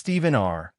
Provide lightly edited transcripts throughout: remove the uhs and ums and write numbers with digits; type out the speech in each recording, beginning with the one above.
Stephen R.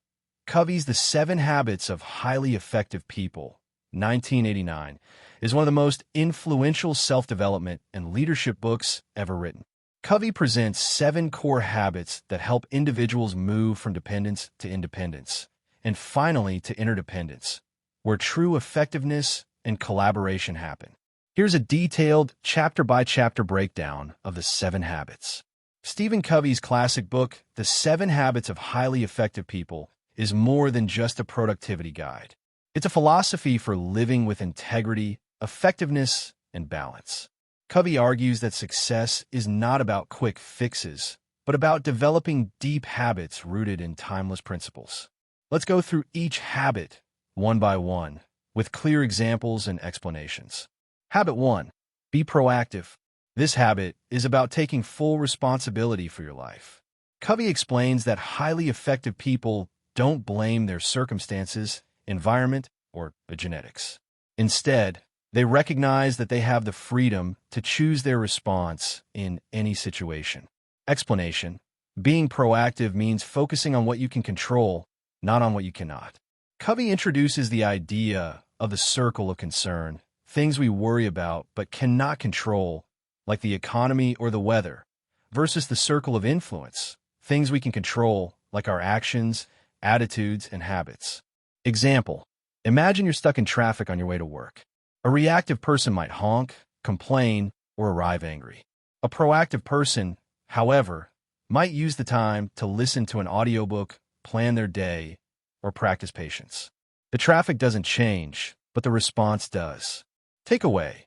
Covey's The 7 Habits of Highly Effective People, 1989, is one of the most influential self-development and leadership books ever written. Covey presents 7 core habits that help individuals move from dependence to independence, and finally to interdependence, where true effectiveness and collaboration happen. Here's a detailed, chapter-by-chapter breakdown of the 7 habits. Stephen Covey's classic book, The 7 Habits of Highly Effective People, is more than just a productivity guide. It's a philosophy for living with integrity, effectiveness, and balance. Covey argues that success is not about quick fixes, but about developing deep habits rooted in timeless principles. Let's go through each habit, one by one, with clear examples and explanations. Habit 1. Be proactive. This habit is about taking full responsibility for your life. Covey explains that highly effective people don't blame their circumstances, environment, or genetics. Instead, they recognize that they have the freedom to choose their response in any situation. Explanation: being proactive means focusing on what you can control, not on what you cannot. Covey introduces the idea of the circle of concern, things we worry about but cannot control, like the economy or the weather, versus the circle of influence, things we can control, like our actions, attitudes, and habits. Example: imagine you're stuck in traffic on your way to work. A reactive person might honk, complain, or arrive angry. A proactive person, however, might use the time to listen to an audiobook, plan their day, or practice patience. The traffic doesn't change, but the response does. Takeaway: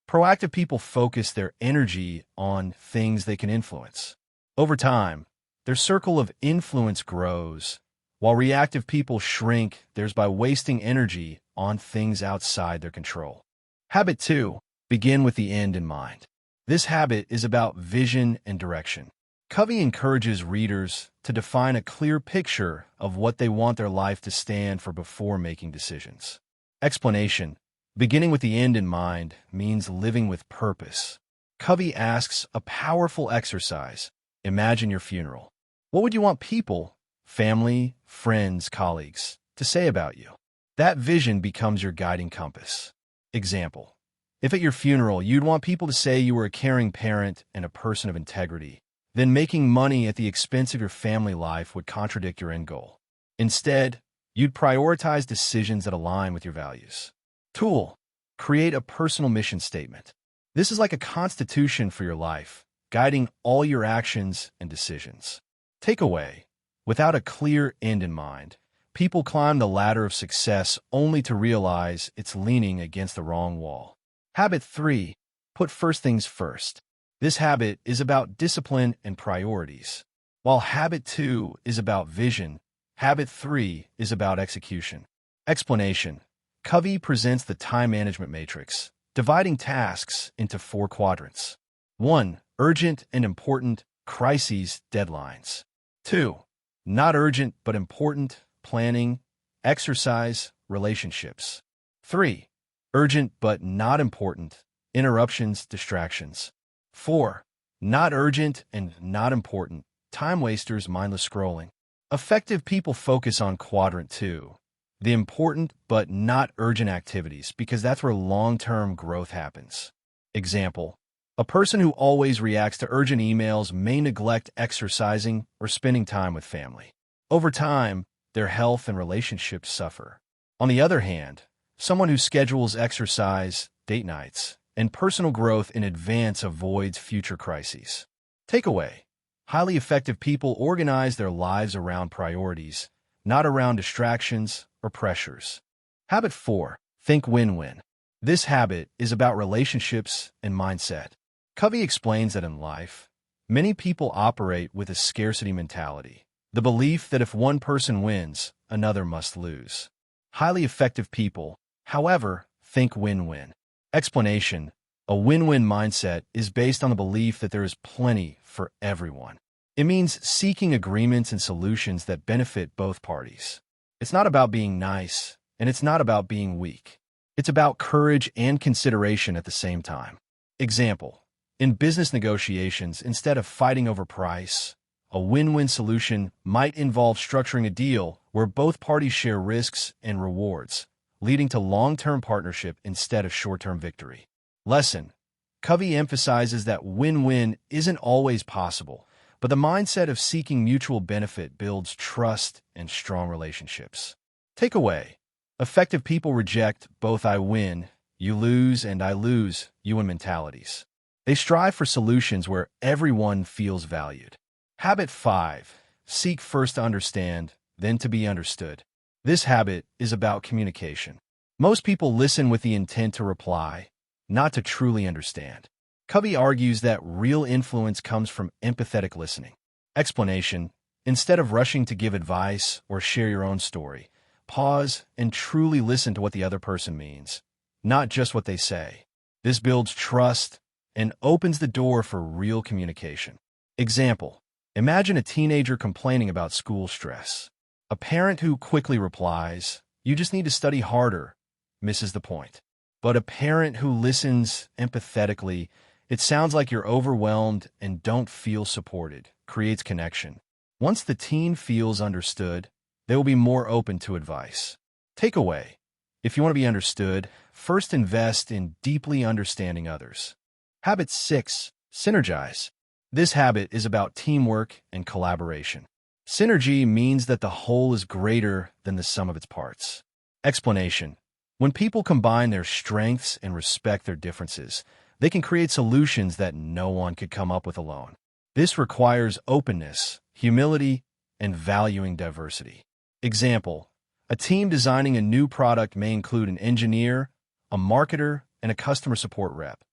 proactive people focus their energy on things they can influence. Over time, their circle of influence grows, while reactive people shrink theirs by wasting energy on things outside their control. Habit 2. Begin with the end in mind. This habit is about vision and direction. Covey encourages readers to define a clear picture of what they want their life to stand for before making decisions. Explanation: beginning with the end in mind means living with purpose. Covey asks a powerful exercise. Imagine your funeral. What would you want people, family, friends, colleagues, to say about you? That vision becomes your guiding compass. Example: if at your funeral you'd want people to say you were a caring parent and a person of integrity, then making money at the expense of your family life would contradict your end goal. Instead, you'd prioritize decisions that align with your values. Tool: create a personal mission statement. This is like a constitution for your life, guiding all your actions and decisions. Takeaway: without a clear end in mind, people climb the ladder of success only to realize it's leaning against the wrong wall. Habit 3. Put first things first. This habit is about discipline and priorities. While habit 2 is about vision, habit 3 is about execution. Explanation: Covey presents the time management matrix, dividing tasks into 4 quadrants. 1. Urgent and important, crises, deadlines. 2. Not urgent but important, planning, exercise, relationships. 3. Urgent but not important, interruptions, distractions. 4. Not urgent and not important, time wasters, mindless scrolling. Effective people focus on quadrant 2, the important but not urgent activities, because that's where long-term growth happens. Example: a person who always reacts to urgent emails may neglect exercising or spending time with family. Over time, their health and relationships suffer. On the other hand, someone who schedules exercise, date nights, and personal growth in advance avoids future crises. Takeaway: highly effective people organize their lives around priorities, not around distractions or pressures. Habit 4. Think win-win. This habit is about relationships and mindset. Covey explains that in life, many people operate with a scarcity mentality, the belief that if one person wins, another must lose. Highly effective people, however, think win-win. Explanation: a win-win mindset is based on the belief that there is plenty for everyone. It means seeking agreements and solutions that benefit both parties. It's not about being nice, and it's not about being weak. It's about courage and consideration at the same time. Example: in business negotiations, instead of fighting over price, A win-win solution might involve structuring a deal where both parties share risks and rewards, leading to long-term partnership instead of short-term victory. Lesson: Covey emphasizes that win-win isn't always possible, but the mindset of seeking mutual benefit builds trust and strong relationships. Takeaway: effective people reject both "I win, you lose, and I lose" you win mentalities. They strive for solutions where everyone feels valued. Habit 5. Seek first to understand, then to be understood. This habit is about communication. Most people listen with the intent to reply, not to truly understand. Covey argues that real influence comes from empathetic listening. Explanation: instead of rushing to give advice or share your own story, pause and truly listen to what the other person means, not just what they say. This builds trust and opens the door for real communication. Example: imagine a teenager complaining about school stress. A parent who quickly replies, "You just need to study harder," misses the point. But a parent who listens empathetically, "It sounds like you're overwhelmed and don't feel supported," creates connection. Once the teen feels understood, they will be more open to advice. Takeaway: if you want to be understood, first invest in deeply understanding others. Habit 6. Synergize. This habit is about teamwork and collaboration. Synergy means that the whole is greater than the sum of its parts. Explanation: when people combine their strengths and respect their differences, they can create solutions that no one could come up with alone. This requires openness, humility, and valuing diversity. Example: a team designing a new product may include an engineer, a marketer, and a customer support rep.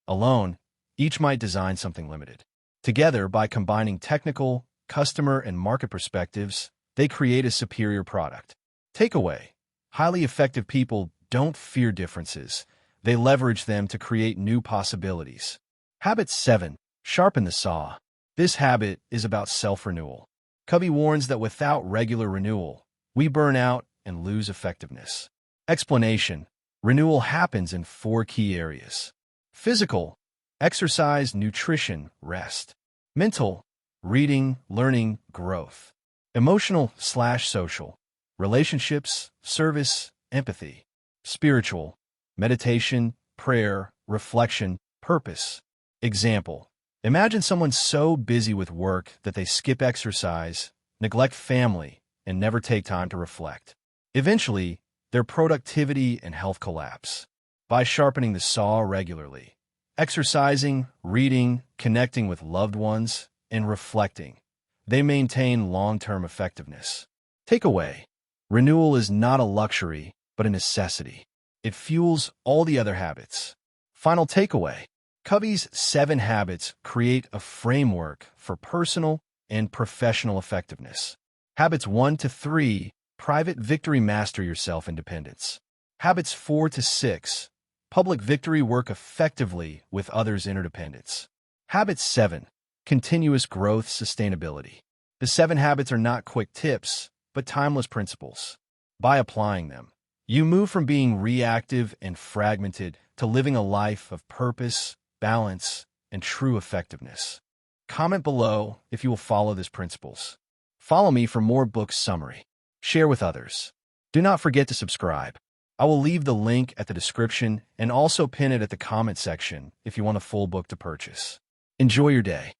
Alone, each might design something limited. Together, by combining technical, customer, and market perspectives, they create a superior product. Takeaway: highly effective people don't fear differences. They leverage them to create new possibilities. Habit 7. Sharpen the saw. This habit is about self-renewal. Covey warns that without regular renewal, we burn out and lose effectiveness. Explanation: renewal happens in 4 key areas. Physical: exercise, nutrition, rest. Mental: reading, learning, growth. Emotional/social: relationships, service, empathy. Spiritual: meditation, prayer, reflection, purpose. Example: imagine someone so busy with work that they skip exercise, neglect family, and never take time to reflect. Eventually, their productivity and health collapse. By sharpening the saw regularly, exercising, reading, connecting with loved ones, and reflecting, they maintain long-term effectiveness. Takeaway: renewal is not a luxury, but a necessity. It fuels all the other habits. Final takeaway: Covey's 7 habits create a framework for personal and professional effectiveness. Habits 1 to 3, private victory, master your self-independence. Habits 4 to 6, public victory, work effectively with others, interdependence. Habit 7, continuous growth, sustainability. The 7 habits are not quick tips, but timeless principles. By applying them, you move from being reactive and fragmented to living a life of purpose, balance, and true effectiveness. Comment below if you will follow these principles. Follow me for more book summary. Share with others. Do not forget to subscribe. I will leave the link at the description and also pin it at the comment section if you want a full book to purchase. Enjoy your day.